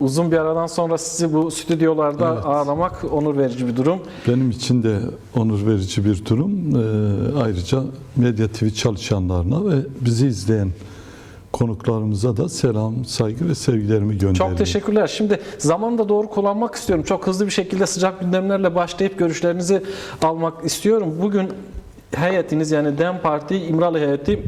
Uzun bir aradan sonra sizi bu stüdyolarda Evet. ağırlamak onur verici bir durum. Benim için de onur verici bir durum. Ayrıca Medya TV çalışanlarına ve bizi izleyen konuklarımıza da selam, saygı ve sevgilerimi gönderiyorum. Çok teşekkürler. Şimdi zamanı da doğru kullanmak istiyorum. Çok hızlı bir şekilde sıcak gündemlerle başlayıp görüşlerinizi almak istiyorum. Bugün heyetiniz, yani DEM Parti İmralı heyeti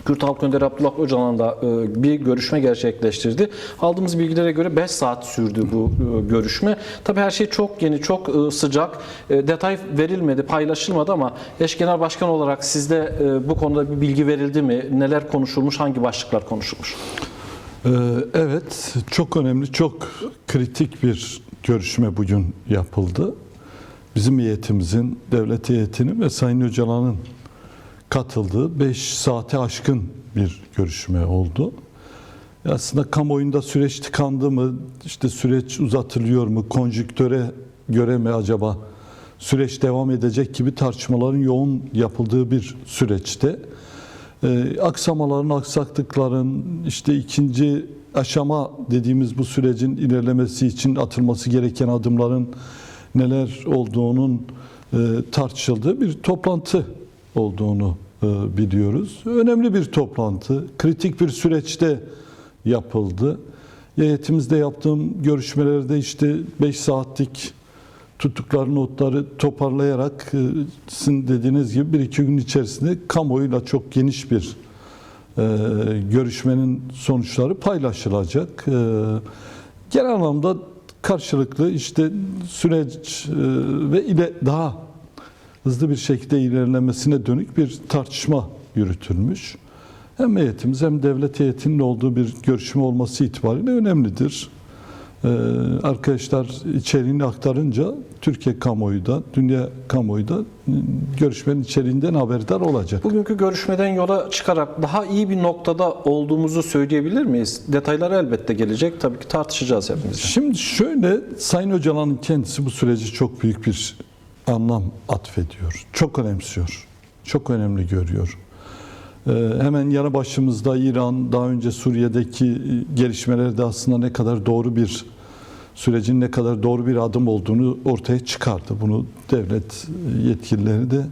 Kürt Halk Önderi Abdullah Öcalan'da bir görüşme gerçekleştirdi. Aldığımız bilgilere göre 5 saat sürdü bu görüşme. Tabii her şey çok yeni, çok sıcak. Detay verilmedi, paylaşılmadı ama eş genel başkan olarak sizde bu konuda bir bilgi verildi mi? Neler konuşulmuş, hangi başlıklar konuşulmuş? Evet, çok önemli, çok kritik bir görüşme bugün yapıldı. Bizim heyetimizin, devlet heyetinin ve Sayın Öcalan'ın katıldığı 5 saate aşkın bir görüşme oldu. Aslında kamuoyunda süreç tıkandı mı, işte süreç uzatılıyor mu, konjüktöre göre mi acaba süreç devam edecek gibi tartışmaların yoğun yapıldığı bir süreçte aksamaların, aksaklıkların, işte ikinci aşama dediğimiz bu sürecin ilerlemesi için atılması gereken adımların neler olduğunun tartışıldığı bir toplantı olduğunu biliyoruz. Önemli bir toplantı, kritik bir süreçte yapıldı. Heyetimizde yaptığım görüşmelerde işte 5 saatlik tuttukları notları toparlayarak sizin dediğiniz gibi 1-2 gün içerisinde kamuoyuyla çok geniş bir görüşmenin sonuçları paylaşılacak. Genel anlamda karşılıklı işte süreç ve daha hızlı bir şekilde ilerlemesine dönük bir tartışma yürütülmüş. Hem heyetimiz hem devlet heyetinin olduğu bir görüşme olması itibariyle önemlidir. Arkadaşlar içeriğini aktarınca Türkiye kamuoyu da, dünya kamuoyu da görüşmenin içeriğinden haberdar olacak. Bugünkü görüşmeden yola çıkarak daha iyi bir noktada olduğumuzu söyleyebilir miyiz? Detaylar elbette gelecek. Tabii ki tartışacağız hepimiz. Şimdi şöyle, Sayın Öcalan'ın kendisi bu süreci çok büyük bir anlam atfediyor. Çok önemsiyor. Çok önemli görüyor. Hemen yanı başımızda İran, daha önce Suriye'deki gelişmelerde aslında ne kadar doğru bir sürecin ne kadar doğru bir adım olduğunu ortaya çıkardı. Bunu devlet yetkilileri de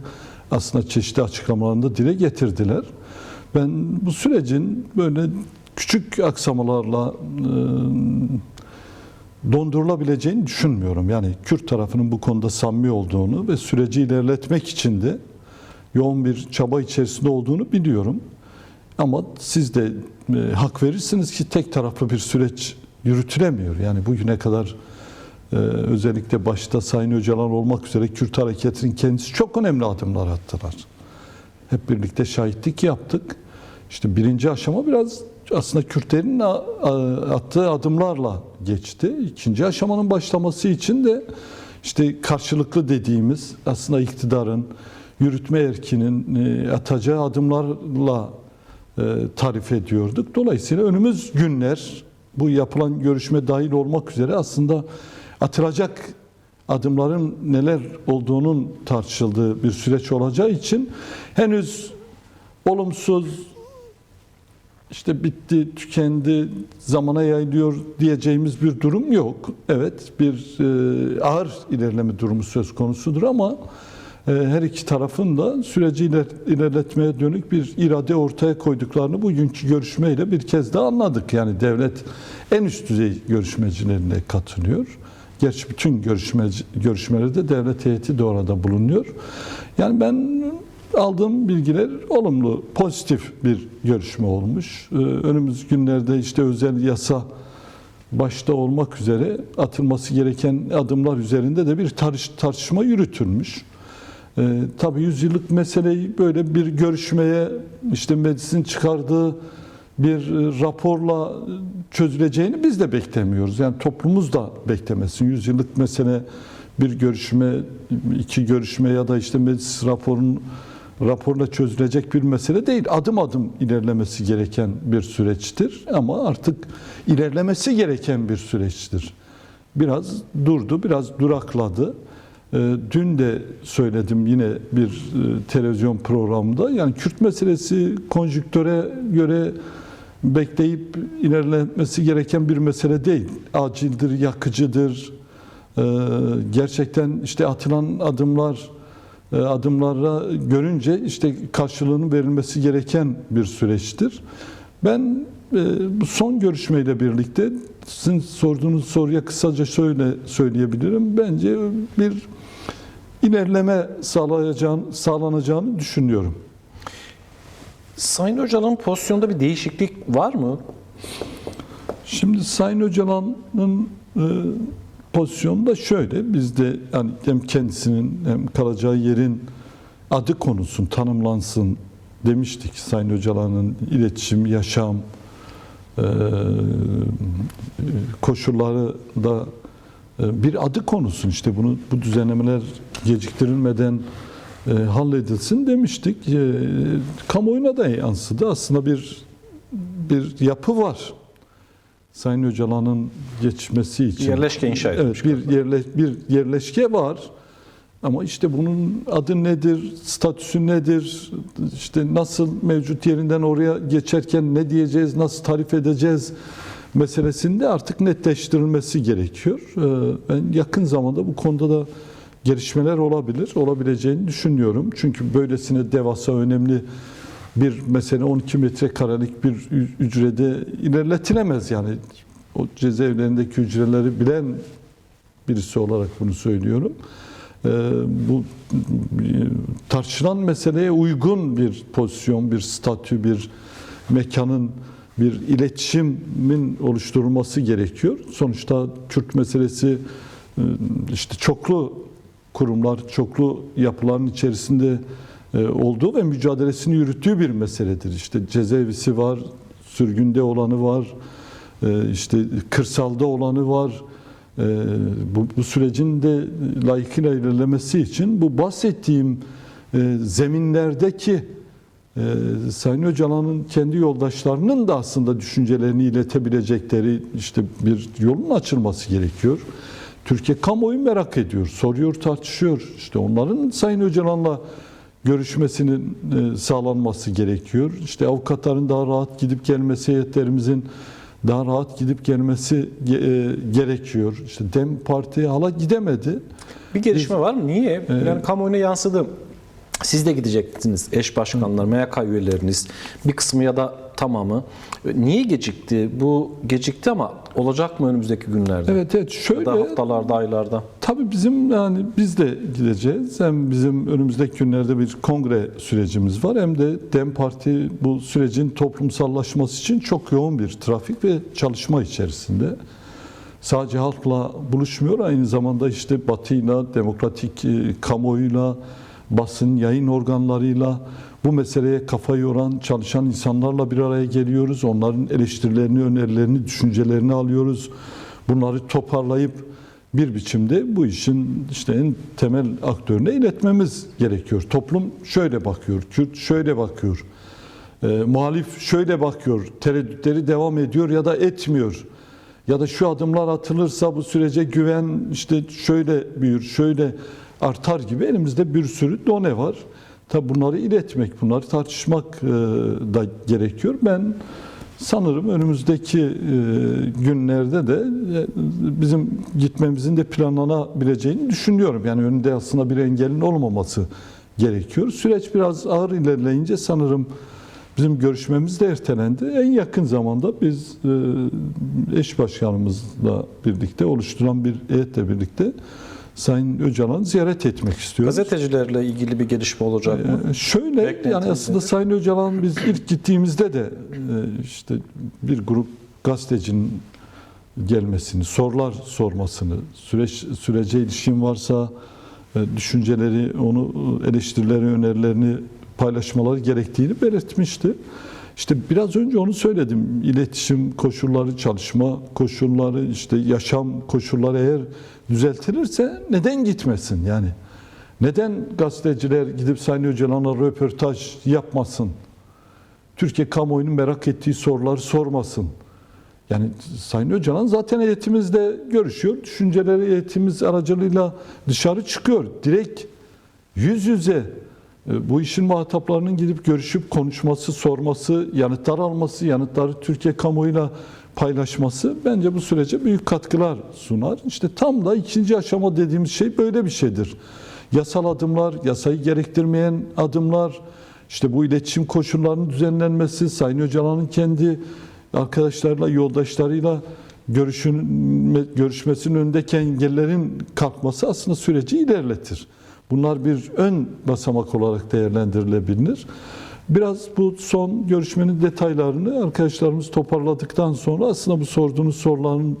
aslında çeşitli açıklamalarında dile getirdiler. Ben bu sürecin böyle küçük aksamalarla dondurulabileceğini düşünmüyorum. Yani Kürt tarafının bu konuda samimi olduğunu ve süreci ilerletmek için de yoğun bir çaba içerisinde olduğunu biliyorum. Ama siz de hak verirsiniz ki tek taraflı bir süreç yürütülemiyor. Yani bugüne kadar özellikle başta Sayın Öcalan olmak üzere Kürt hareketinin kendisi çok önemli adımlar attılar. Hep birlikte şahitlik yaptık. İşte birinci aşama biraz aslında Kürtlerin attığı adımlarla geçti. İkinci aşamanın başlaması için de işte karşılıklı dediğimiz aslında iktidarın, yürütme erkinin atacağı adımlarla tarif ediyorduk. Dolayısıyla önümüz günler, bu yapılan görüşme dahil olmak üzere aslında atılacak adımların neler olduğunun tartışıldığı bir süreç olacağı için henüz olumsuz, işte bitti, tükendi, zamana yayılıyor diyeceğimiz bir durum yok. Evet, bir ağır ilerleme durumu söz konusudur ama her iki tarafın da süreci ilerletmeye dönük bir irade ortaya koyduklarını bugünkü görüşmeyle bir kez daha anladık. Yani devlet en üst düzey görüşmecilerine katılıyor. Gerçi bütün görüşmelerde devlet heyeti de orada bulunuyor. Yani ben aldığım bilgiler olumlu, pozitif bir görüşme olmuş. Önümüz günlerde işte özel yasa başta olmak üzere atılması gereken adımlar üzerinde de bir tartışma yürütülmüş. Tabii 100 yıllık meseleyi böyle bir görüşmeye, işte meclisin çıkardığı bir raporla çözüleceğini biz de beklemiyoruz. Yani toplumumuz da beklemesin. 100 yıllık mesele bir görüşme, 2 görüşme ya da işte meclis raporla çözülecek bir mesele değil. Adım adım ilerlemesi gereken bir süreçtir. Ama artık ilerlemesi gereken bir süreçtir. Biraz durdu, biraz durakladı. Dün de söyledim yine bir televizyon programında. Yani Kürt meselesi konjüktöre göre bekleyip ilerlenmesi gereken bir mesele değil. Acildir, yakıcıdır. Gerçekten işte atılan adımlara görünce işte karşılığının verilmesi gereken bir süreçtir. Ben bu son görüşmeyle birlikte sizin sorduğunuz soruya kısaca şöyle söyleyebilirim. Bence bir ilerleme sağlanacağını düşünüyorum. Sayın Öcalan'ın pozisyonda bir değişiklik var mı? Şimdi Sayın Öcalan'ın pozisyonu da şöyle. Biz de yani hem kendisinin hem kalacağı yerin adı konulsun, tanımlansın demiştik. Sayın Öcalan'ın iletişim, yaşam koşulları da bir adı konulsun. İşte bu düzenlemeler geciktirilmeden halledilsin demiştik. Kamuoyuna da yansıdı. Aslında bir yapı var. Sayın Öcalan'ın geçmesi için. Yerleşke inşa edilmiş. Evet, bir yerleşke var. Ama işte bunun adı nedir, statüsü nedir, işte nasıl mevcut yerinden oraya geçerken ne diyeceğiz, nasıl tarif edeceğiz meselesinde artık netleştirilmesi gerekiyor. Ben yakın zamanda bu konuda da gelişmeler olabileceğini düşünüyorum. Çünkü böylesine devasa, önemli bir mesele 12 metrekarelik bir hücrede ilerletilemez yani. O cezaevlerindeki hücreleri bilen birisi olarak bunu söylüyorum. Bu tartışılan meseleye uygun bir pozisyon, bir statü, bir mekanın, bir iletişimin oluşturulması gerekiyor. Sonuçta Kürt meselesi işte çoklu kurumlar, çoklu yapıların içerisinde olduğu ve mücadelesini yürüttüğü bir meseledir. İşte cezaevisi var, sürgünde olanı var, işte kırsalda olanı var. Bu sürecin de layıkıyla ilerlemesi için bu bahsettiğim zeminlerdeki Sayın Öcalan'ın kendi yoldaşlarının da aslında düşüncelerini iletebilecekleri işte bir yolun açılması gerekiyor. Türkiye kamuoyu merak ediyor, soruyor, tartışıyor. İşte onların Sayın Öcalan'la görüşmesinin sağlanması gerekiyor. İşte avukatların daha rahat gidip gelmesi, heyetlerimizin daha rahat gidip gelmesi gerekiyor. İşte DEM Parti hala gidemedi. Bir gelişme var mı? Niye? Yani kamuoyuna yansıdı. Siz de gidecektiniz, eş başkanlar, MYK üyeleriniz, bir kısmı ya da tamamı. Niye gecikti? Bu gecikti ama olacak mı önümüzdeki günlerde? Evet, şöyle. Ya da haftalarda, aylarda. Tabii biz de gideceğiz. Hem bizim önümüzdeki günlerde bir kongre sürecimiz var, hem de DEM Parti bu sürecin toplumsallaşması için çok yoğun bir trafik ve çalışma içerisinde. Sadece halkla buluşmuyor, aynı zamanda işte Batı'yla, demokratik kamuoyuyla, basın, yayın organlarıyla bu meseleye kafa yoran, çalışan insanlarla bir araya geliyoruz. Onların eleştirilerini, önerilerini, düşüncelerini alıyoruz. Bunları toparlayıp bir biçimde bu işin işte en temel aktörüne iletmemiz gerekiyor. Toplum şöyle bakıyor, Kürt şöyle bakıyor, muhalif şöyle bakıyor, tereddütleri devam ediyor ya da etmiyor. Ya da şu adımlar atılırsa bu sürece güven işte şöyle büyür, şöyle artar gibi elimizde bir sürü done var. Tabi bunları iletmek, bunları tartışmak da gerekiyor. Ben sanırım önümüzdeki günlerde de bizim gitmemizin de planlanabileceğini düşünüyorum. Yani önünde aslında bir engelin olmaması gerekiyor. Süreç biraz ağır ilerleyince sanırım bizim görüşmemiz de ertelendi. En yakın zamanda biz eş başkanımızla birlikte oluşturan bir heyetle birlikte Sayın Öcalan'ı ziyaret etmek istiyoruz. Gazetecilerle ilgili bir gelişme olacak mı? Şöyle, yani aslında Sayın Öcalan biz ilk gittiğimizde de işte bir grup gazetecinin gelmesini, sorular sormasını, sürece ilişkin varsa düşünceleri, onu eleştirileri, önerilerini paylaşmaları gerektiğini belirtmişti. İşte biraz önce onu söyledim. İletişim koşulları, çalışma koşulları, işte yaşam koşulları eğer düzeltilirse neden gitmesin? Yani neden gazeteciler gidip Sayın Öcalan'a röportaj yapmasın? Türkiye kamuoyunun merak ettiği soruları sormasın. Yani Sayın Öcalan zaten heyetimizle görüşüyor. Düşünceleri heyetimiz aracılığıyla dışarı çıkıyor. Direkt yüz yüze Bu işin muhataplarının gidip görüşüp konuşması, sorması, yanıtlar alması, yanıtları Türkiye kamuoyuyla paylaşması bence bu sürece büyük katkılar sunar. İşte tam da ikinci aşama dediğimiz şey böyle bir şeydir. Yasal adımlar, yasayı gerektirmeyen adımlar, işte bu iletişim koşullarının düzenlenmesi, Sayın Öcalan'ın kendi arkadaşlarıyla, yoldaşlarıyla görüşmesinin önündeki engellerin kalkması aslında süreci ilerletir. Bunlar bir ön basamak olarak değerlendirilebilir. Biraz bu son görüşmenin detaylarını arkadaşlarımız toparladıktan sonra aslında bu sorduğunuz soruların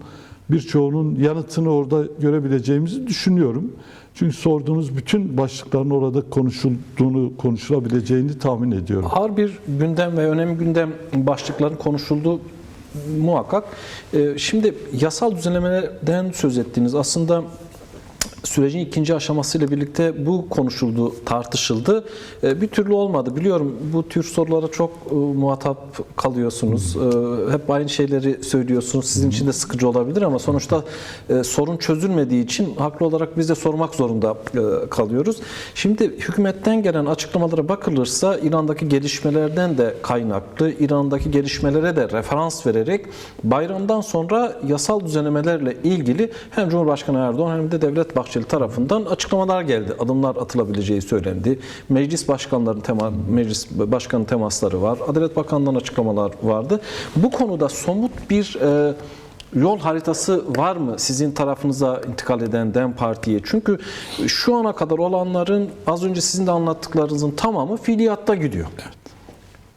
birçoğunun yanıtını orada görebileceğimizi düşünüyorum. Çünkü sorduğunuz bütün başlıkların orada konuşulabileceğini tahmin ediyorum. Ağır bir gündem ve önemli gündem başlıkların konuşulduğu muhakkak. Şimdi yasal düzenlemelerden söz ettiniz. Aslında sürecin ikinci aşamasıyla birlikte bu konuşuldu, tartışıldı. Bir türlü olmadı. Biliyorum bu tür sorulara çok muhatap kalıyorsunuz. Hep aynı şeyleri söylüyorsunuz. Sizin için de sıkıcı olabilir ama sonuçta sorun çözülmediği için haklı olarak biz de sormak zorunda kalıyoruz. Şimdi hükümetten gelen açıklamalara bakılırsa İran'daki gelişmelerden de kaynaklı, İran'daki gelişmelere de referans vererek bayramdan sonra yasal düzenlemelerle ilgili hem Cumhurbaşkanı Erdoğan hem de Devlet Bahçeli tarafından açıklamalar geldi. Adımlar atılabileceği söylendi. Meclis başkanı temasları var. Adalet Bakanlığı'ndan açıklamalar vardı. Bu konuda somut bir yol haritası var mı sizin tarafınıza intikal eden DEM Parti'ye? Çünkü şu ana kadar olanların az önce sizin de anlattıklarınızın tamamı fiiliyatta gidiyor. Evet.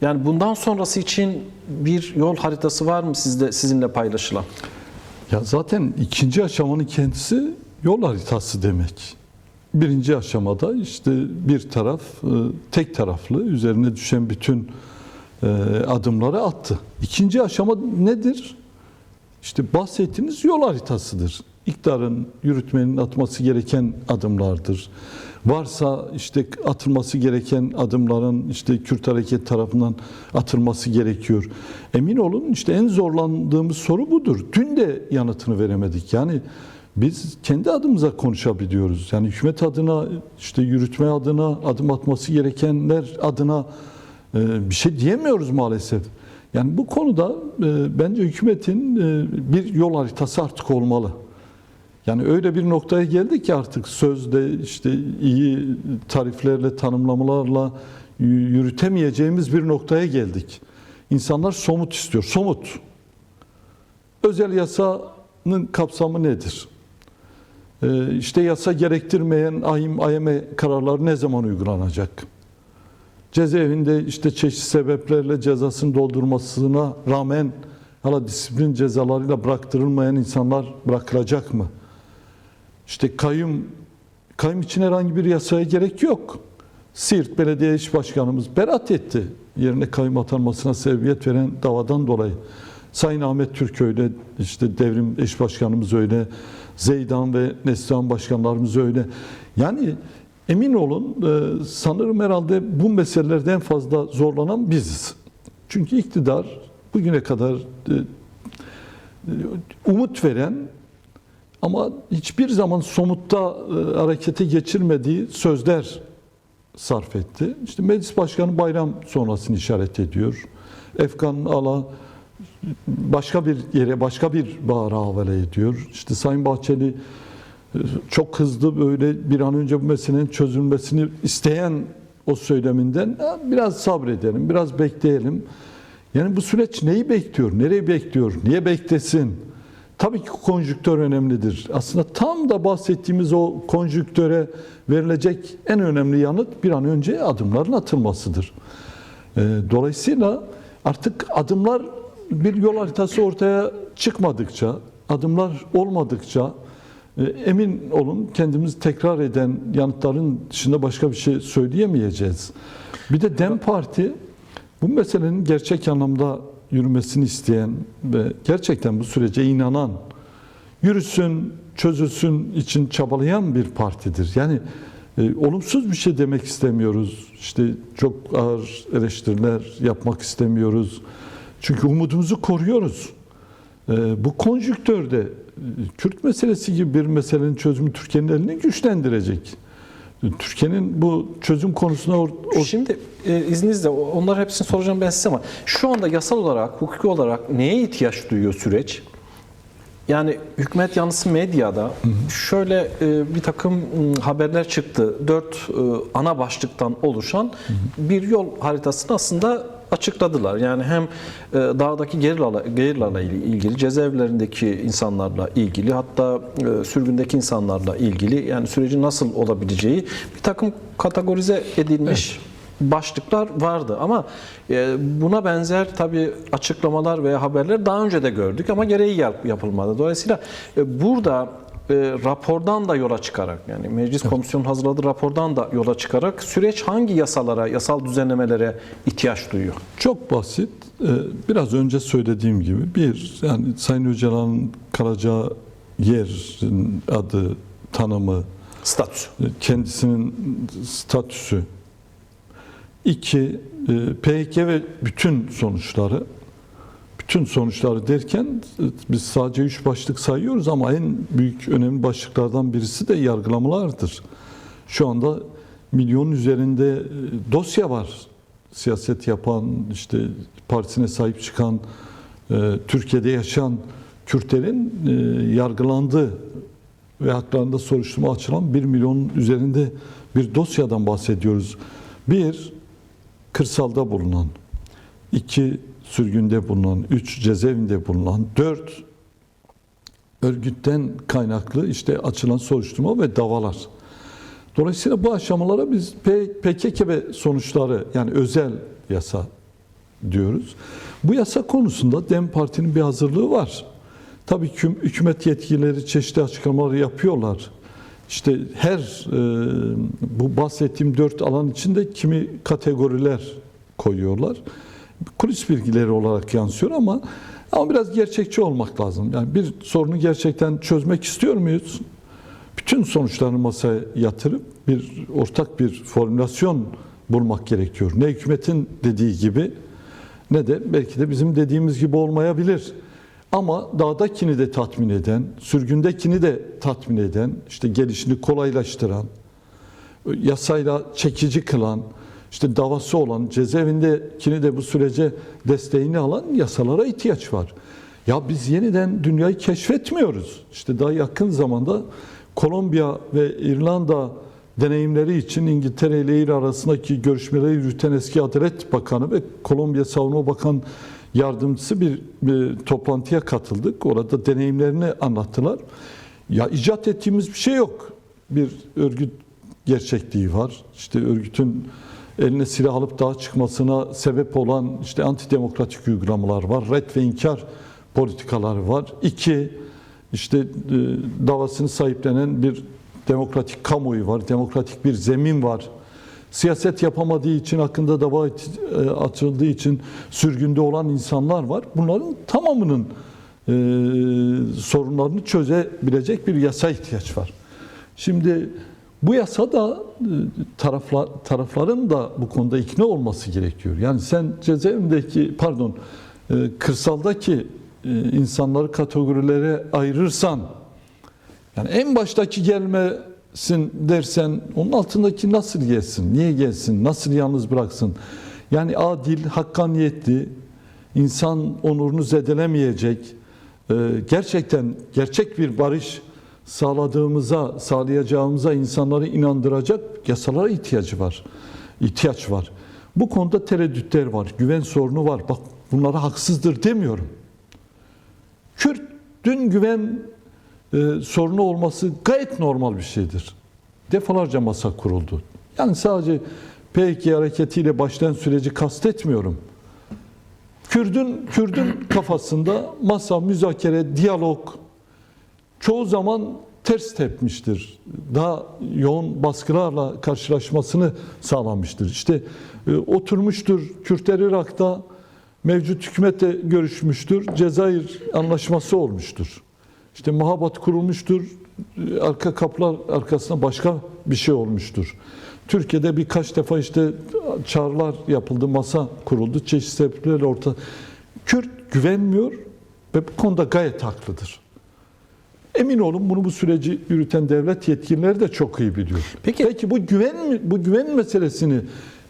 Yani bundan sonrası için bir yol haritası var mı sizinle paylaşılan? Ya zaten ikinci aşamanın kendisi yol haritası demek. Birinci aşamada işte bir taraf tek taraflı üzerine düşen bütün adımları attı. İkinci aşama nedir? İşte bahsettiğiniz yol haritasıdır. İktidarın, yürütmenin atması gereken adımlardır. Varsa işte atılması gereken adımların işte Kürt Hareket tarafından atılması gerekiyor. Emin olun işte en zorlandığımız soru budur. Dün de yanıtını veremedik. Yani biz kendi adımıza konuşabiliyoruz. Yani hükümet adına, işte yürütme adına, adım atması gerekenler adına bir şey diyemiyoruz maalesef. Yani bu konuda bence hükümetin bir yol haritası artık olmalı. Yani öyle bir noktaya geldik ki artık sözde işte iyi tariflerle, tanımlamalarla yürütemeyeceğimiz bir noktaya geldik. İnsanlar somut istiyor. Somut. Özel yasanın kapsamı nedir? İşte yasa gerektirmeyen ahim, AYM kararları ne zaman uygulanacak? Cezaevinde işte çeşitli sebeplerle cezasını doldurmasına rağmen hala disiplin cezalarıyla bıraktırılmayan insanlar bırakılacak mı? İşte kayyum için herhangi bir yasaya gerek yok. Siirt Belediye İş Başkanımız beraat etti. Yerine kayyum atanmasına sebebiyet veren davadan dolayı. Sayın Ahmet Türk öyle, işte Devrim Eş Başkanımız öyle, Zeydan ve Neslihan Başkanlarımız öyle. Yani emin olun sanırım herhalde bu meselelerden fazla zorlanan biziz. Çünkü iktidar bugüne kadar umut veren ama hiçbir zaman somutta harekete geçirmediği sözler sarf etti. İşte Meclis Başkanı bayram sonrasını işaret ediyor. Efkan Ala başka bir yere, başka bir bahara havale ediyor. İşte Sayın Bahçeli çok hızlı böyle bir an önce bu meselenin çözülmesini isteyen o söyleminden biraz sabredelim, biraz bekleyelim. Yani bu süreç neyi bekliyor, nereyi bekliyor, niye beklesin? Tabii ki konjüktör önemlidir. Aslında tam da bahsettiğimiz o konjüktöre verilecek en önemli yanıt bir an önce adımların atılmasıdır. Dolayısıyla artık adımlar bir yol haritası ortaya çıkmadıkça, adımlar olmadıkça emin olun kendimizi tekrar eden yanıtların dışında başka bir şey söyleyemeyeceğiz. Bir de DEM Parti bu meselenin gerçek anlamda yürümesini isteyen ve gerçekten bu sürece inanan, yürüsün, çözülsün için çabalayan bir partidir. Yani olumsuz bir şey demek istemiyoruz. İşte çok ağır eleştiriler yapmak istemiyoruz. Çünkü umudumuzu koruyoruz. Bu konjüktörde Kürt meselesi gibi bir meselenin çözümü Türkiye'nin elini güçlendirecek. Türkiye'nin bu çözüm konusunda Şimdi izninizle onların hepsini soracağım ben size ama şu anda yasal olarak, hukuki olarak neye ihtiyaç duyuyor süreç? Yani hükümet yanlısı medyada şöyle bir takım haberler çıktı. 4 ana başlıktan oluşan bir yol haritasını aslında açıkladılar. Yani hem dağdaki gerillalarla ilgili, cezaevlerindeki insanlarla ilgili, hatta sürgündeki insanlarla ilgili, yani sürecin nasıl olabileceği bir takım kategorize edilmiş başlıklar vardı. Ama buna benzer tabii açıklamalar veya haberler daha önce de gördük ama gereği yapılmadı. Dolayısıyla burada rapordan da yola çıkarak, yani meclis komisyonunun hazırladığı rapordan da yola çıkarak süreç hangi yasalara, yasal düzenlemelere ihtiyaç duyuyor? Çok basit. Biraz önce söylediğim gibi yani Sayın Öcalan'ın kalacağı yerin adı, tanımı, Statüsü. Kendisinin statüsü. 2. PKK ve bütün sonuçları derken biz sadece 3 başlık sayıyoruz ama en büyük önemli başlıklardan birisi de yargılamalardır. Şu anda milyonun üzerinde dosya var. Siyaset yapan, işte partisine sahip çıkan, Türkiye'de yaşayan Kürtlerin yargılandığı ve haklarında soruşturma açılan 1 milyonun üzerinde bir dosyadan bahsediyoruz. 1. Kırsalda bulunan, 2. Sürgünde bulunan, 3. Cezaevinde bulunan, 4. Örgütten kaynaklı işte açılan soruşturma ve davalar. Dolayısıyla bu aşamalara biz PKK ve sonuçları, yani özel yasa diyoruz. Bu yasa konusunda DEM Parti'nin bir hazırlığı var. Tabii ki hükümet yetkilileri çeşitli açıklamalar yapıyorlar. İşte bu bahsettiğim 4 alan içinde kimi kategoriler koyuyorlar. Kulis bilgileri olarak yansıyor ama biraz gerçekçi olmak lazım. Yani bir sorunu gerçekten çözmek istiyor muyuz? Bütün sonuçlarını masaya yatırıp ortak bir formülasyon bulmak gerekiyor. Ne hükümetin dediği gibi ne de belki de bizim dediğimiz gibi olmayabilir. Ama dağdakini de tatmin eden, sürgündekini de tatmin eden, işte gelişini kolaylaştıran, yasayla çekici kılan, işte davası olan, cezaevindekini de bu sürece desteğini alan yasalara ihtiyaç var. Ya biz yeniden dünyayı keşfetmiyoruz. İşte daha yakın zamanda Kolombiya ve İrlanda deneyimleri için İngiltere ile İran arasındaki görüşmeleri yürüten eski Adalet Bakanı ve Kolombiya Savunma Bakan Yardımcısı bir toplantıya katıldık. Orada deneyimlerini anlattılar. Ya icat ettiğimiz bir şey yok. Bir örgüt gerçekliği var. İşte örgütün eline silah alıp dağa çıkmasına sebep olan işte antidemokratik uygulamalar var. Ret ve inkar politikaları var. 2. işte davasını sahiplenen bir demokratik kamuoyu var. Demokratik bir zemin var. Siyaset yapamadığı için, hakkında dava açıldığı için sürgünde olan insanlar var. Bunların tamamının sorunlarını çözebilecek bir yasa ihtiyaç var. Şimdi bu yasa da tarafların da bu konuda ikna olması gerekiyor. Yani sen kırsaldaki insanları kategorilere ayırırsan, yani en baştaki gelmesin dersen onun altındaki nasıl gelsin, niye gelsin, nasıl yalnız bıraksın? Yani adil, hakkaniyetli, insan onurunu zedelemeyecek, gerçek bir barış sağlayacağımıza insanları inandıracak yasalara ihtiyaç var. Bu konuda tereddütler var, güven sorunu var. Bak, bunlara haksızdır demiyorum. Kürt'ün güven sorunu olması gayet normal bir şeydir. Defalarca masa kuruldu. Yani sadece PKK hareketiyle başlayan süreci kastetmiyorum. Kürdün kafasında masa, müzakere, diyalog çoğu zaman ters tepmiştir. Daha yoğun baskılarla karşılaşmasını sağlamıştır. İşte oturmuştur Kürtler Irak'ta, mevcut hükümetle görüşmüştür. Cezayir anlaşması olmuştur. İşte muhabbat kurulmuştur. Arka kapılar arkasında başka bir şey olmuştur. Türkiye'de birkaç defa işte çağrılar yapıldı, masa kuruldu. Çeşitli sebeplerle Kürt güvenmiyor ve bu konuda gayet haklıdır. Emin olun bunu bu süreci yürüten devlet yetkilileri de çok iyi biliyor. Peki bu güven meselesini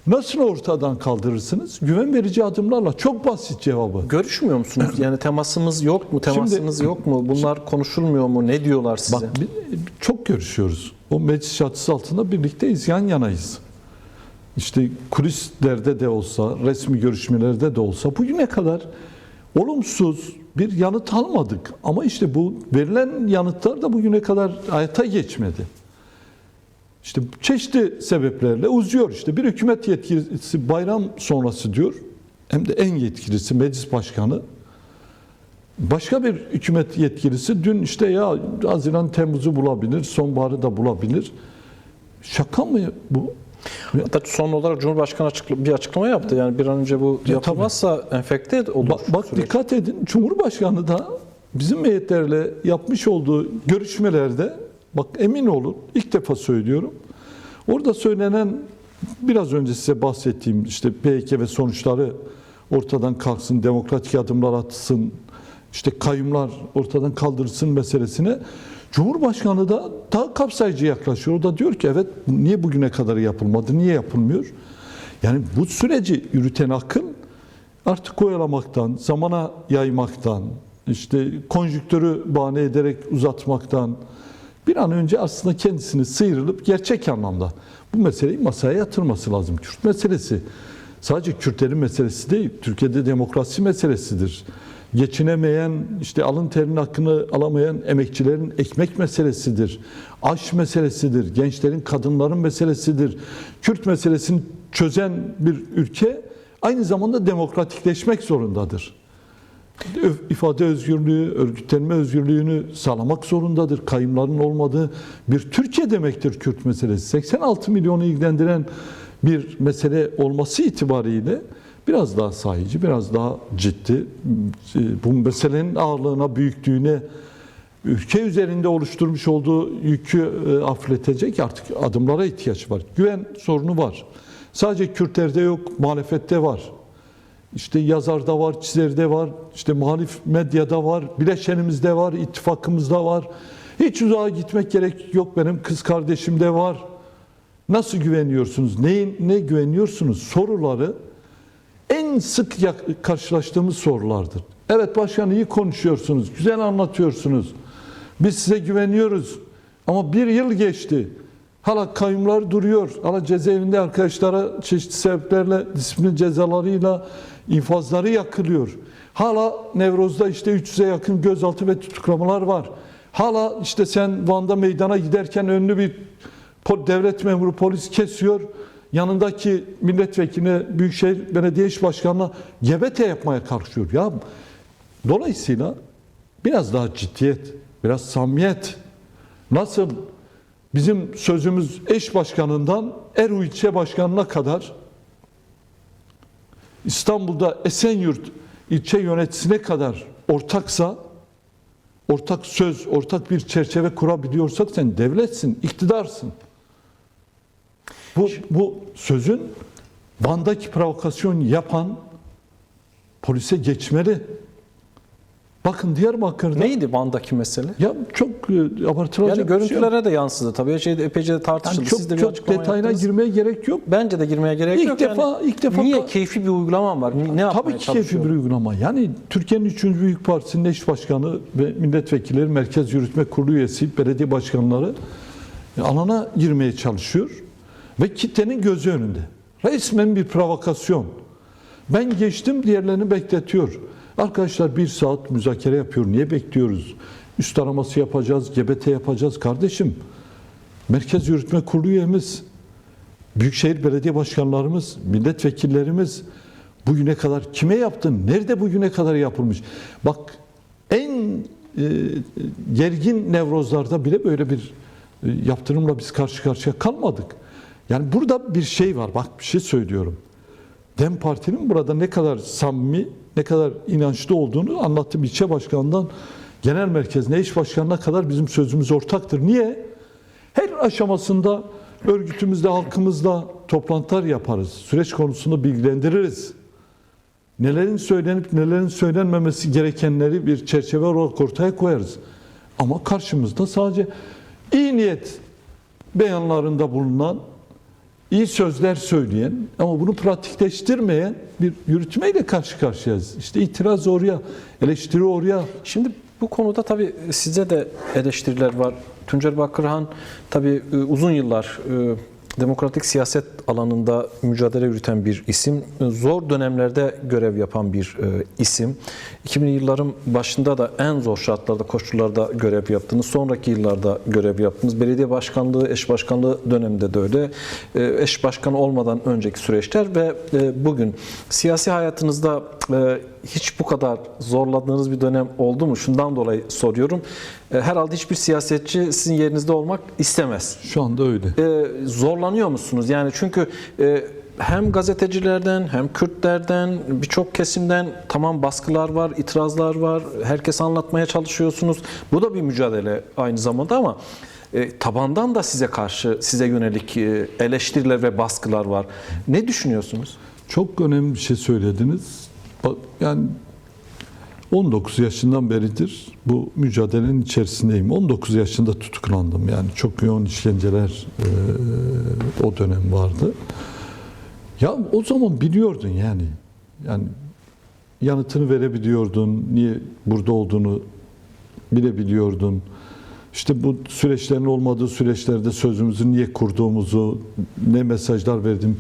nasıl ortadan kaldırırsınız? Güven verici adımlarla. Çok basit cevabı. Görüşmüyor musunuz? Yani temasımız yok mu? Temasınız yok mu? Bunlar konuşulmuyor mu? Ne diyorlar size? Bak çok görüşüyoruz. O meclis çatısı altında birlikteyiz, yan yanayız. İşte kulislerde de olsa, resmi görüşmelerde de olsa bugüne kadar olumsuz bir yanıt almadık. Ama işte bu verilen yanıtlar da bugüne kadar hayata geçmedi. İşte çeşitli sebeplerle uzuyor. İşte bir hükümet yetkilisi bayram sonrası diyor, hem de en yetkilisi meclis başkanı. Başka bir hükümet yetkilisi dün işte ya Haziran Temmuz'u bulabilir, sonbaharı da bulabilir. Şaka mı bu? Hatta son olarak Cumhurbaşkanı bir açıklama yaptı. Yani bir an önce bu yapılmazsa enfekte olur. Bak dikkat edin, Cumhurbaşkanı da bizim heyetlerle yapmış olduğu görüşmelerde, bak emin olun, ilk defa söylüyorum. Orada söylenen, biraz önce size bahsettiğim işte PKK ve sonuçları ortadan kalksın, demokratik adımlar atsın, işte kayyumlar ortadan kaldırılsın meselesine Cumhurbaşkanı da daha kapsayıcı yaklaşıyor. O da diyor ki evet, niye bugüne kadar yapılmadı, niye yapılmıyor? Yani bu süreci yürüten akıl artık oyalamaktan, zamana yaymaktan, işte konjüktürü bahane ederek uzatmaktan bir an önce aslında kendisini sıyrılıp gerçek anlamda bu meseleyi masaya yatırması lazım. Kürt meselesi sadece Kürtlerin meselesi değil, Türkiye'de demokrasi meselesidir. Geçinemeyen, işte alın terinin hakkını alamayan emekçilerin ekmek meselesidir. Aş meselesidir. Gençlerin, kadınların meselesidir. Kürt meselesini çözen bir ülke aynı zamanda demokratikleşmek zorundadır. İfade özgürlüğü, örgütlenme özgürlüğünü sağlamak zorundadır. Kayyumların olmadığı bir Türkiye demektir Kürt meselesi. 86 milyonu ilgilendiren bir mesele olması itibariyle biraz daha sahici, biraz daha ciddi, bu meselenin ağırlığına, büyüklüğüne, ülke üzerinde oluşturmuş olduğu yükü hafifletecek artık adımlara ihtiyaç var. Güven sorunu var. Sadece Kürtlerde yok, muhalefette var. İşte yazarda var, çizerde var, işte muhalif medyada var, bileşenimizde var, ittifakımızda var. Hiç uzağa gitmek gerek yok, benim kız kardeşimde var. Nasıl güveniyorsunuz, ne güveniyorsunuz soruları en sık karşılaştığımız sorulardır. Evet başkan, iyi konuşuyorsunuz, güzel anlatıyorsunuz. Biz size güveniyoruz. Ama bir yıl geçti. Hala kayyumlar duruyor. Hala cezaevinde arkadaşlara çeşitli sebeplerle disiplin cezalarıyla infazları yakılıyor. Hala Nevroz'da işte 300'e yakın gözaltı ve tutuklamalar var. Hala işte sen Van'da meydana giderken önlü bir devlet memuru polis kesiyor. Yanındaki milletvekiline, Büyükşehir Belediye İş Başkanı'na GBT yapmaya kalkışıyor. Ya dolayısıyla biraz daha ciddiyet, biraz samimiyet. Nasıl bizim sözümüz eş başkanından Erhu ilçe başkanına kadar, İstanbul'da Esenyurt ilçe yöneticisine kadar ortaksa, ortak söz, ortak bir çerçeve kurabiliyorsak sen devletsin, iktidarsın. Bu sözün Van'daki provokasyon yapan polise geçmeli. Bakın Diyarbakır'da... Neydi Van'daki mesele? Ya çok abartılacak yani görüntülere de yansıdı tabii. Epeyce de tartışıldı. Yani Siz de bir çok açıklama detayına yaptınız. girmeye gerek yok. Bence de girmeye gerek yok. İlk defa niye keyfi bir uygulama var? Ne yapmaya tabii ki keyfi bir uygulama. Yani Türkiye'nin 3. Büyük Partisi'nin eş başkanı ve milletvekilleri, Merkez Yürütme Kurulu üyesi, belediye başkanları alana girmeye çalışıyor. Ve kitlenin gözü önünde. Resmen bir provokasyon. Ben geçtim, diğerlerini bekletiyor. Arkadaşlar 1 saat müzakere yapıyor. Niye bekliyoruz? Üst araması yapacağız, GBT yapacağız. Kardeşim, Merkez Yürütme Kurulu üyemiz, Büyükşehir Belediye Başkanlarımız, milletvekillerimiz bugüne kadar kime yaptın? Nerede bugüne kadar yapılmış? Bak en gergin Nevrozlarda bile böyle bir yaptırımla biz karşı karşıya kalmadık. Yani burada bir şey var. Bak bir şey söylüyorum. DEM Parti'nin burada ne kadar samimi, ne kadar inançlı olduğunu anlattım. İlçe başkanından genel merkezine, eş başkanına kadar bizim sözümüz ortaktır. Niye? Her aşamasında örgütümüzle, halkımızla toplantılar yaparız. Süreç konusunda bilgilendiririz. Nelerin söylenip nelerin söylenmemesi gerekenleri bir çerçeve olarak ortaya koyarız. Ama karşımızda sadece iyi niyet beyanlarında bulunan, iyi sözler söyleyen ama bunu pratikleştirmeyen bir yürütmeyle karşı karşıyayız. İşte itiraz oraya, eleştiri oraya. Şimdi bu konuda tabii size de eleştiriler var. Tuncer Bakırhan tabii uzun yıllar demokratik siyaset alanında mücadele yürüten bir isim. Zor dönemlerde görev yapan bir isim. 2000'li yılların başında da en zor şartlarda, koşullarda görev yaptınız. Sonraki yıllarda görev yaptınız. Belediye başkanlığı, eş başkanlığı döneminde de öyle. Eş başkan olmadan önceki süreçler ve bugün siyasi hayatınızda hiç bu kadar zorladığınız bir dönem oldu mu? Şundan dolayı soruyorum. Herhalde hiçbir siyasetçi sizin yerinizde olmak istemez. Şu anda öyle. Zorlanıyor musunuz? Yani çünkü hem gazetecilerden hem Kürtlerden birçok kesimden tamam baskılar var, itirazlar var. Herkes anlatmaya çalışıyorsunuz. Bu da bir mücadele aynı zamanda ama tabandan da size karşı, size yönelik eleştiriler ve baskılar var. Ne düşünüyorsunuz? Çok önemli bir şey söylediniz. Yani 19 yaşından beridir bu mücadelenin içerisindeyim. 19 yaşında tutuklandım. Yani çok yoğun işkenceler o dönem vardı. Ya o zaman biliyordun yani. Yani yanıtını verebiliyordun. Niye burada olduğunu bilebiliyordun. İşte bu süreçlerin olmadığı süreçlerde sözümüzü niye kurduğumuzu, ne mesajlar verdim.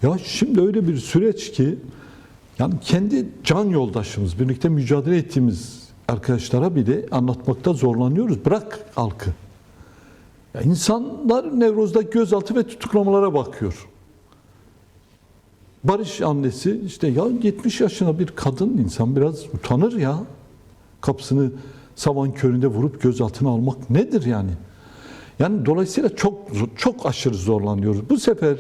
Ya şimdi öyle bir süreç ki yani kendi can yoldaşımız, birlikte mücadele ettiğimiz arkadaşlara bile anlatmakta zorlanıyoruz. Bırak halkı. Ya insanlar Nevroz'da gözaltı ve tutuklamalara bakıyor. Barış annesi işte ya 70 yaşına bir kadın insan biraz utanır ya. Kapısını sabahın köründe vurup gözaltına almak nedir yani? Yani dolayısıyla çok aşırı zorlanıyoruz. Bu sefer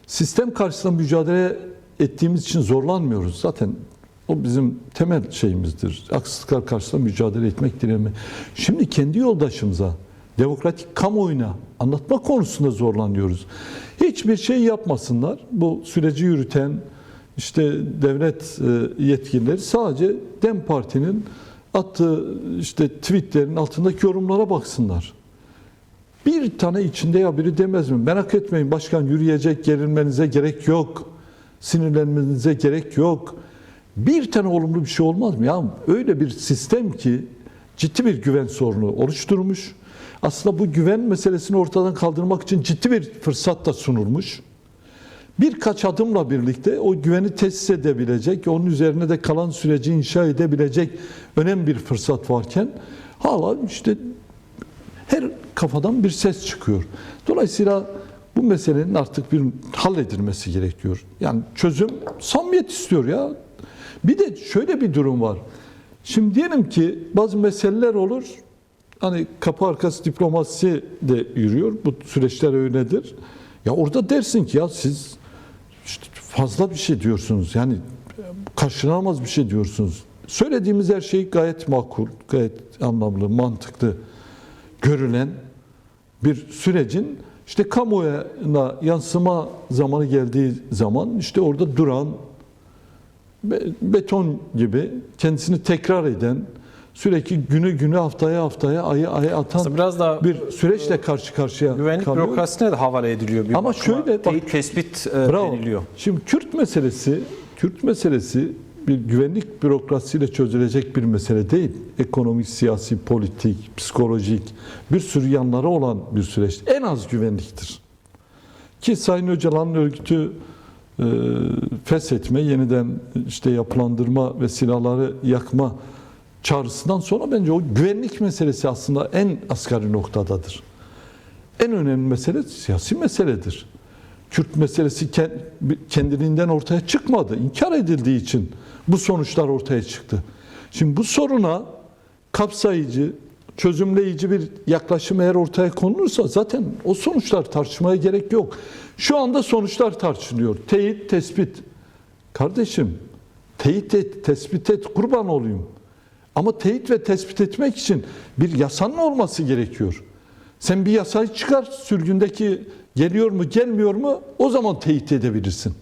sistem karşısında mücadele ettiğimiz için zorlanmıyoruz. Zaten o bizim temel şeyimizdir. Haksızlıklar karşısında mücadele etmek, direnmek. Şimdi kendi yoldaşımıza, demokratik kamuoyuna anlatma konusunda zorlanıyoruz. Hiçbir şey yapmasınlar. Bu süreci yürüten işte devlet yetkilileri sadece DEM Parti'nin attığı işte tweetlerin altındaki yorumlara baksınlar. Bir tane içinde ya biri demez mi? Merak etmeyin başkan yürüyecek, gerilmenize gerek yok. Sinirlenmenize gerek yok. Bir tane olumlu bir şey olmaz mı? Ya öyle bir sistem ki ciddi bir güven sorunu oluşturmuş. Aslında bu güven meselesini ortadan kaldırmak için ciddi bir fırsat da sunulmuş. Birkaç adımla birlikte o güveni tesis edebilecek, onun üzerine de kalan süreci inşa edebilecek önemli bir fırsat varken hala işte her kafadan bir ses çıkıyor. Dolayısıyla bu meselenin artık bir halledilmesi gerekiyor. Yani çözüm samimiyet istiyor ya. Bir de şöyle bir durum var. Şimdi diyelim ki bazı meseleler olur. Hani kapı arkası diplomasisi de yürüyor. Bu süreçler öyledir. Ya orada dersin ki ya siz işte fazla bir şey diyorsunuz. Yani karşılanamaz bir şey diyorsunuz. Söylediğimiz her şey gayet makul, gayet anlamlı, mantıklı görülen bir sürecin işte kamuoyuna yansıma zamanı geldiği zaman işte orada duran beton gibi kendisini tekrar eden sürekli günü haftaya ayı atan biraz daha bir süreçle karşı karşıya güvenlik kalıyor. bürokrasisine de havale ediliyor. Bir ama şöyle teyit tespit bravo. deniliyor. Şimdi Kürt meselesi bir güvenlik bürokrasisiyle çözülecek bir mesele değil. Ekonomik, siyasi, politik, psikolojik bir sürü yanları olan bir süreç. En az güvenliktir. Ki Sayın Öcalan'ın örgütü feshetme, yeniden işte yapılandırma ve silahları yakma çağrısından sonra bence o güvenlik meselesi aslında en asgari noktadadır. En önemli mesele siyasi meseledir. Kürt meselesi kendiliğinden ortaya çıkmadı. İnkar edildiği için bu sonuçlar ortaya çıktı. Şimdi bu soruna kapsayıcı, çözümleyici bir yaklaşım eğer ortaya konulursa zaten o sonuçlar tartışmaya gerek yok. Şu anda sonuçlar tartışılıyor. Teyit, tespit. Kardeşim, teyit et, tespit et, kurban olayım. Ama teyit ve tespit etmek için bir yasanın olması gerekiyor. Sen bir yasayı çıkar, sürgündeki geliyor mu gelmiyor mu o zaman teyit edebilirsin.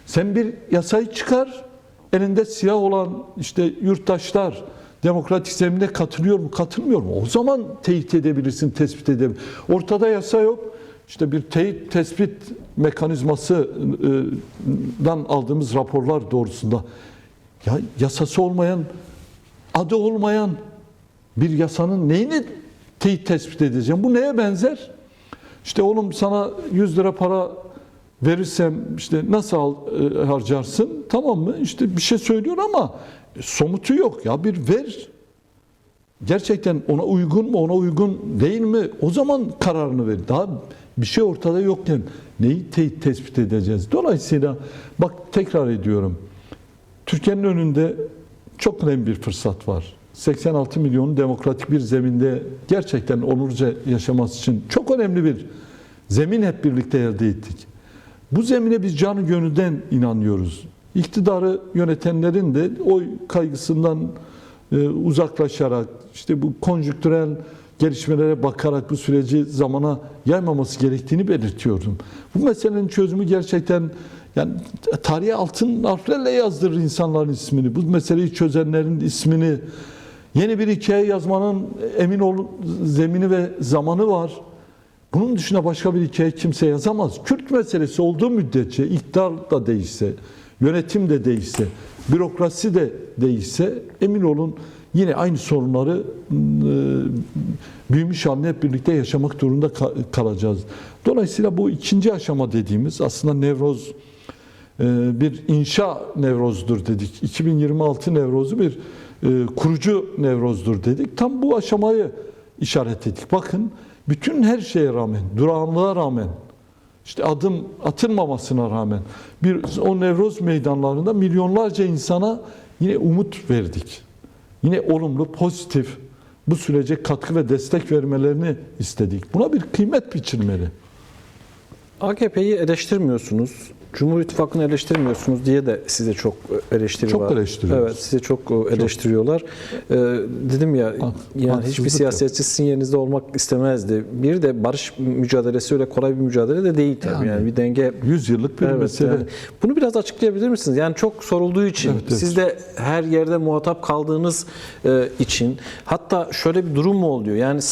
Sen bir yasayı çıkar, elinde silah olan işte yurttaşlar demokratik zemine katılıyor mu, katılmıyor mu? O zaman teyit edebilirsin, tespit edebilirsin. Ortada yasa yok. İşte bir teyit tespit mekanizmasından aldığımız raporlar doğrusunda ya yasası olmayan, adı olmayan bir yasanın neyini teyit tespit edeceğim? Bu neye benzer? İşte oğlum sana 100 lira para verirsem işte nasıl harcarsın? Tamam mı? İşte bir şey söylüyor ama somutu yok. Ya bir ver. Gerçekten ona uygun mu, ona uygun değil mi? O zaman kararını ver. Daha bir şey ortada yokken neyi tespit edeceğiz? Dolayısıyla bak tekrar ediyorum. Türkiye'nin önünde çok önemli bir fırsat var. 86 milyonun demokratik bir zeminde gerçekten onurca yaşaması için çok önemli bir zemin hep birlikte elde ettik. Bu zemine biz canı gönülden inanıyoruz. İktidarı yönetenlerin de oy kaygısından uzaklaşarak, işte bu konjüktürel gelişmelere bakarak bu süreci zamana yaymaması gerektiğini belirtiyordum. Bu meselenin çözümü gerçekten yani tarihe altın harflerle yazdırır insanların ismini. Bu meseleyi çözenlerin ismini, yeni bir hikaye yazmanın emin olun zemini ve zamanı var. Bunun dışında başka bir hikaye kimse yazamaz. Kürt meselesi olduğu müddetçe iktidar da değişse, yönetim de değişse, bürokrasi de değişse emin olun yine aynı sorunları büyümüş halde hep birlikte yaşamak durumunda kalacağız. Dolayısıyla bu ikinci aşama dediğimiz aslında Nevroz bir inşa Nevroz'dur dedik. 2026 Nevroz'u bir kurucu Nevroz'dur dedik. Tam bu aşamayı işaret ettik. Bakın bütün her şeye rağmen, durağanlığa rağmen, işte adım atılmamasına rağmen o Nevroz meydanlarında milyonlarca insana yine umut verdik. Yine olumlu, pozitif bu sürece katkı ve destek vermelerini istedik. Buna bir kıymet biçilmeli. AKP'yi eleştirmiyorsunuz, Cumhur İttifakı'nı eleştirmiyorsunuz diye de size çok eleştiri var. Çok eleştiriyoruz. Evet, size çok eleştiriyorlar. Dedim ya, yani hiçbir siyasetçi sizin yerinizde olmak istemezdi. Bir de barış mücadelesi öyle kolay bir mücadele de değil tabii. Yani bir denge. 100 yıllık bir mesele. Yani. Bunu biraz açıklayabilir misiniz? Yani çok sorulduğu için, evet. siz de her yerde muhatap kaldığınız için, hatta şöyle bir durum mu oluyor? Yani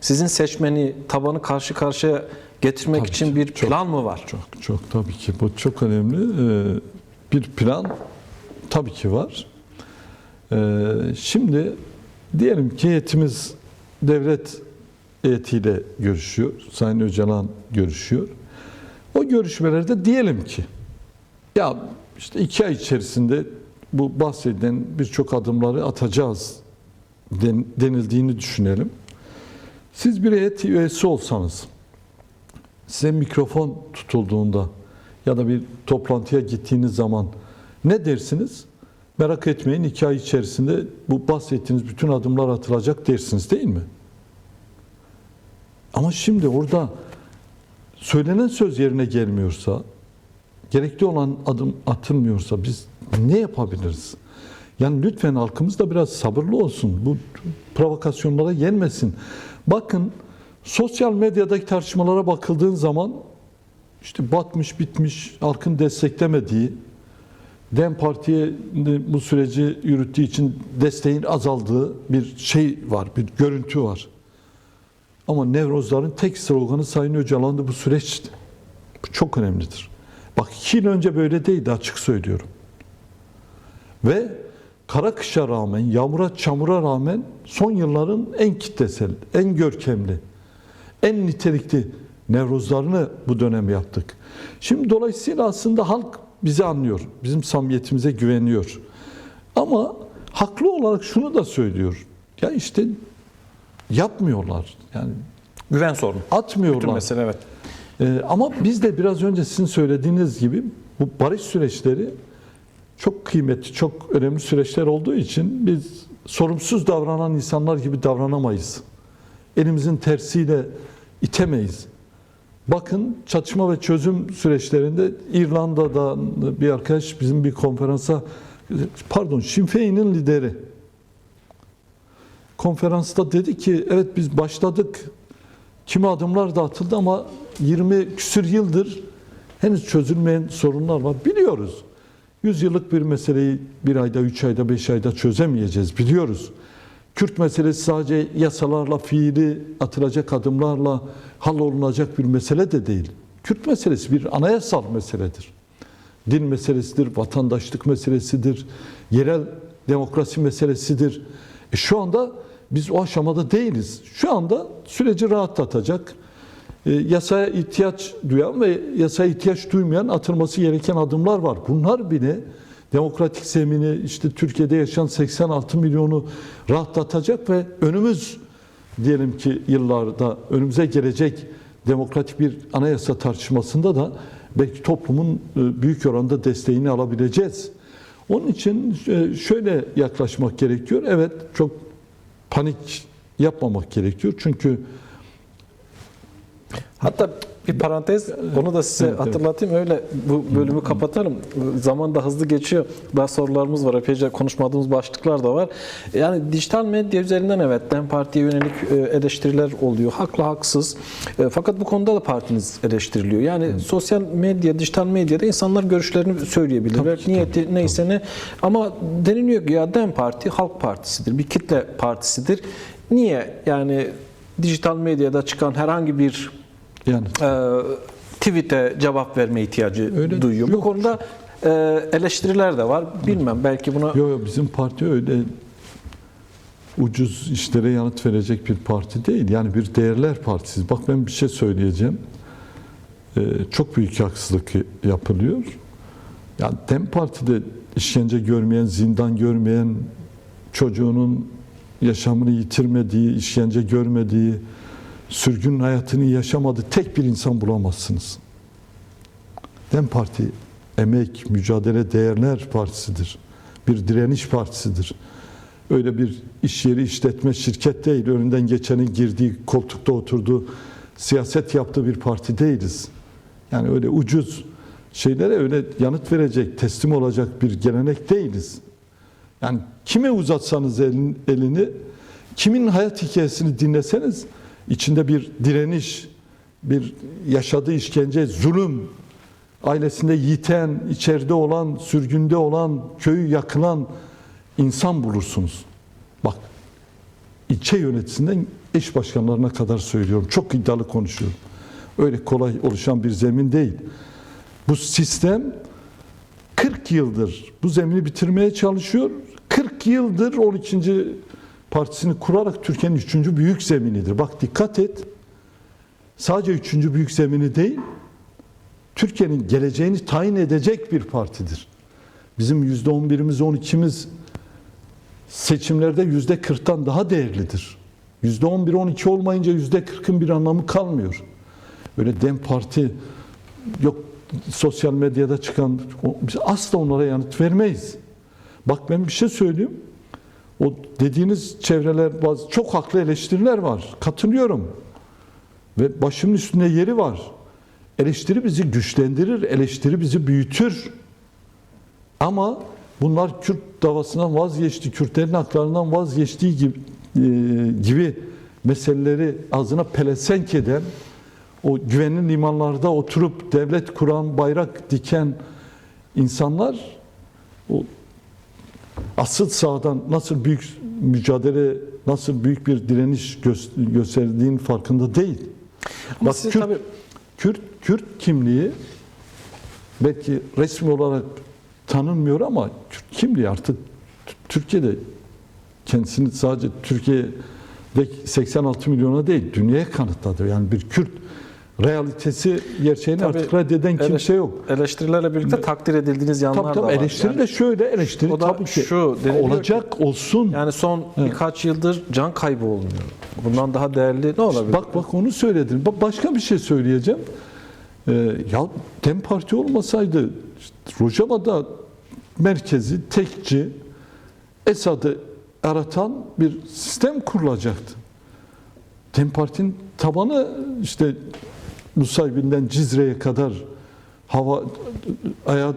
sizin seçmeni, tabanı karşı karşıya getirmek tabii için bir plan mı var? Çok tabii ki. Bu çok önemli. Bir plan tabii ki var. Şimdi diyelim ki heyetimiz devlet heyetiyle görüşüyor. Sayın Öcalan görüşüyor. O görüşmelerde diyelim ki ya işte 2 ay içerisinde bu bahsedilen birçok adımları atacağız denildiğini düşünelim. Siz bir heyet üyesi olsanız, size mikrofon tutulduğunda ya da bir toplantıya gittiğiniz zaman ne dersiniz? Merak etmeyin 2 ay içerisinde bu bahsettiğiniz bütün adımlar atılacak dersiniz değil mi? Ama şimdi orada söylenen söz yerine gelmiyorsa, gerekli olan adım atılmıyorsa biz ne yapabiliriz? Yani lütfen halkımız da biraz sabırlı olsun. Bu provokasyonlara yenmesin. Bakın sosyal medyadaki tartışmalara bakıldığın zaman işte batmış bitmiş, halkın desteklemediği, DEM Parti'ye bu süreci yürüttüğü için desteğin azaldığı bir şey var, bir görüntü var. Ama Nevrozların tek sloganı Sayın Öcalan'dı bu süreçti. Bu çok önemlidir. Bak 2 yıl önce böyle değildi, açık söylüyorum. Ve kara kışa rağmen, yağmura çamura rağmen son yılların en kitlesel, en görkemli, en nitelikli Nevrozlarını bu dönem yaptık. Şimdi dolayısıyla aslında halk bizi anlıyor, bizim samimiyetimize güveniyor. Ama haklı olarak şunu da söylüyor. Ya işte yapmıyorlar. Yani güven sorunu. Atmıyorlar. Bütün mesele evet. Ama biz de biraz önce sizin söylediğiniz gibi bu barış süreçleri çok kıymetli, çok önemli süreçler olduğu için biz sorumsuz davranan insanlar gibi davranamayız. Elimizin tersiyle itemeyiz. Bakın çatışma ve çözüm süreçlerinde İrlanda'da bir arkadaş bizim bir konferansa, Sinn Féin'in lideri konferansta dedi ki evet biz başladık, kimi adımlar da atıldı ama 20 küsür yıldır henüz çözülmeyen sorunlar var. Biliyoruz. 100 yıllık bir meseleyi 1 ayda, 3 ayda, 5 ayda çözemeyeceğiz, biliyoruz. Kürt meselesi sadece yasalarla, fiili atılacak adımlarla hallolunacak bir mesele de değil. Kürt meselesi bir anayasal meseledir. Din meselesidir, vatandaşlık meselesidir, yerel demokrasi meselesidir. Şu anda biz o aşamada değiliz. Şu anda süreci rahatlatacak, yasaya ihtiyaç duyan ve yasaya ihtiyaç duymayan atılması gereken adımlar var. Bunlar bile demokratik zemini, işte Türkiye'de yaşayan 86 milyonu rahatlatacak ve diyelim ki yıllarda önümüze gelecek demokratik bir anayasa tartışmasında da belki toplumun büyük oranda desteğini alabileceğiz. Onun için şöyle yaklaşmak gerekiyor. Evet, çok panik yapmamak gerekiyor. Çünkü hatta bir parantez, onu da size hatırlatayım, öyle bu bölümü kapatalım. Zaman da hızlı geçiyor. Daha sorularımız var, epeyce konuşmadığımız başlıklar da var. Yani dijital medya üzerinden evet DEM Parti'ye yönelik eleştiriler oluyor. Haklı, haksız. Fakat bu konuda da partiniz eleştiriliyor. Yani sosyal medya, dijital medyada insanlar görüşlerini söyleyebilirler. Niyeti neyse ne. Ama deniliyor ki ya DEM Parti halk partisidir, bir kitle partisidir. Niye yani dijital medyada çıkan herhangi bir tweet'e cevap verme ihtiyacı öyle duyuyor? Yok. Bu konuda eleştiriler de var. Bilmem, belki buna... Yok, bizim parti öyle ucuz işlere yanıt verecek bir parti değil. Yani bir değerler partisi. Bak, ben bir şey söyleyeceğim. Çok büyük haksızlık yapılıyor. Yani DEM Parti'de işkence görmeyen, zindan görmeyen, çocuğunun yaşamını yitirmediği, işkence görmediği, sürgün hayatını yaşamadığı tek bir insan bulamazsınız. DEM Parti emek, mücadele, değerler partisidir. Bir direniş partisidir. Öyle bir iş yeri, işletme, şirket değil. Önünden geçenin girdiği, koltukta oturduğu, siyaset yaptığı bir parti değiliz. Yani öyle ucuz şeylere öyle yanıt verecek, teslim olacak bir gelenek değiliz. Yani kime uzatsanız elini, kimin hayat hikayesini dinleseniz içinde bir direniş, bir yaşadığı işkence, zulüm, ailesinde yiten, içeride olan, sürgünde olan, köyü yakılan insan bulursunuz. Bak, ilçe yönetisinden eş başkanlarına kadar söylüyorum. Çok iddialı konuşuyorum. Öyle kolay oluşan bir zemin değil. Bu sistem 40 yıldır bu zemini bitirmeye çalışıyor. 40 yıldır 12. partisini kurarak Türkiye'nin 3. büyük zeminidir. Bak, dikkat et. Sadece 3. büyük zemini değil, Türkiye'nin geleceğini tayin edecek bir partidir. Bizim %11'imiz, 12'miz seçimlerde %40'tan daha değerlidir. %11, 12 olmayınca %40'ın bir anlamı kalmıyor. Öyle DEM Parti yok, sosyal medyada çıkan, biz asla onlara yanıt vermeyiz. Bak, ben bir şey söyleyeyim. O dediğiniz çevreler, bazı çok haklı eleştiriler var. Katılıyorum. Ve başımın üstünde yeri var. Eleştiri bizi güçlendirir, eleştiri bizi büyütür. Ama bunlar Kürt davasından vazgeçti, Kürtlerin haklarından vazgeçtiği gibi meseleleri ağzına pelesenk eden, o güvenli limanlarda oturup devlet kuran, bayrak diken insanlar o asıl sağdan nasıl büyük mücadele, nasıl büyük bir direniş gösterdiğinin farkında değil. Ama bak, tabii... Kürt kimliği belki resmi olarak tanınmıyor ama Kürt kimliği artık Türkiye'de kendisini sadece Türkiye'de 86 milyona değil, dünyaya kanıtladı. Yani bir Kürt realitesi, gerçeğini tabii artık reddeden kimse yok. Eleştirilerle birlikte takdir edildiğiniz yanlar da var. Eleştiri yani, de şöyle, eleştiri o da tabii ki şu, olacak, ki, olsun. Yani son birkaç yıldır can kaybı olmuyor. Bundan daha değerli ne olabilir? Bak onu söyledin. Başka bir şey söyleyeceğim. Ya DEM Parti olmasaydı işte Rojava'da merkezi, tekçi, Esad'ı aratan bir sistem kurulacaktı. DEM Parti'nin tabanı işte Nusaybin'den Cizre'ye kadar ayağa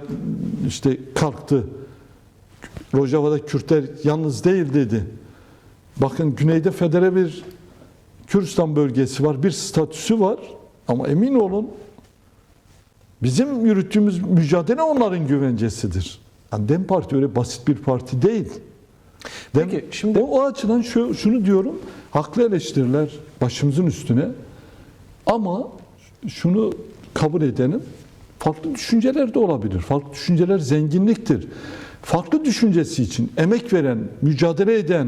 işte kalktı. Rojava'da Kürtler yalnız değil dedi. Bakın, güneyde federe bir Kürdistan bölgesi var, bir statüsü var ama emin olun bizim yürüttüğümüz mücadele onların güvencesidir. Yani DEM Parti öyle basit bir parti değil. Peki, şimdi- o açıdan şunu diyorum, haklı eleştiriler başımızın üstüne, ama şunu kabul edelim, farklı düşünceler de olabilir. Farklı düşünceler zenginliktir. Farklı düşüncesi için emek veren, mücadele eden,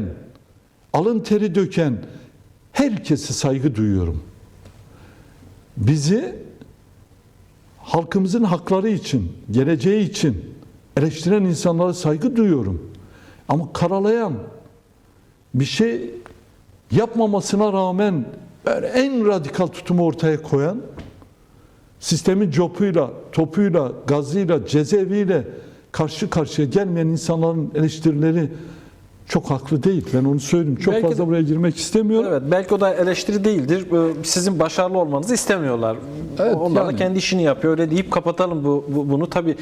alın teri döken herkese saygı duyuyorum. Bizi halkımızın hakları için, geleceği için eleştiren insanlara saygı duyuyorum. Ama karalayan, bir şey yapmamasına rağmen böyle en radikal tutumu ortaya koyan, sistemin copuyla, topuyla, gazıyla, cezaeviyle karşı karşıya gelmeyen insanların eleştirileri çok haklı değil. Ben onu söyleyeyim. Çok Belki fazla de- buraya girmek istemiyorum. Evet, belki o da eleştiri değildir. Sizin başarılı olmanızı istemiyorlar. Evet, Onlar da yani. kendi işini yapıyor. Öyle deyip kapatalım bunu. Tabii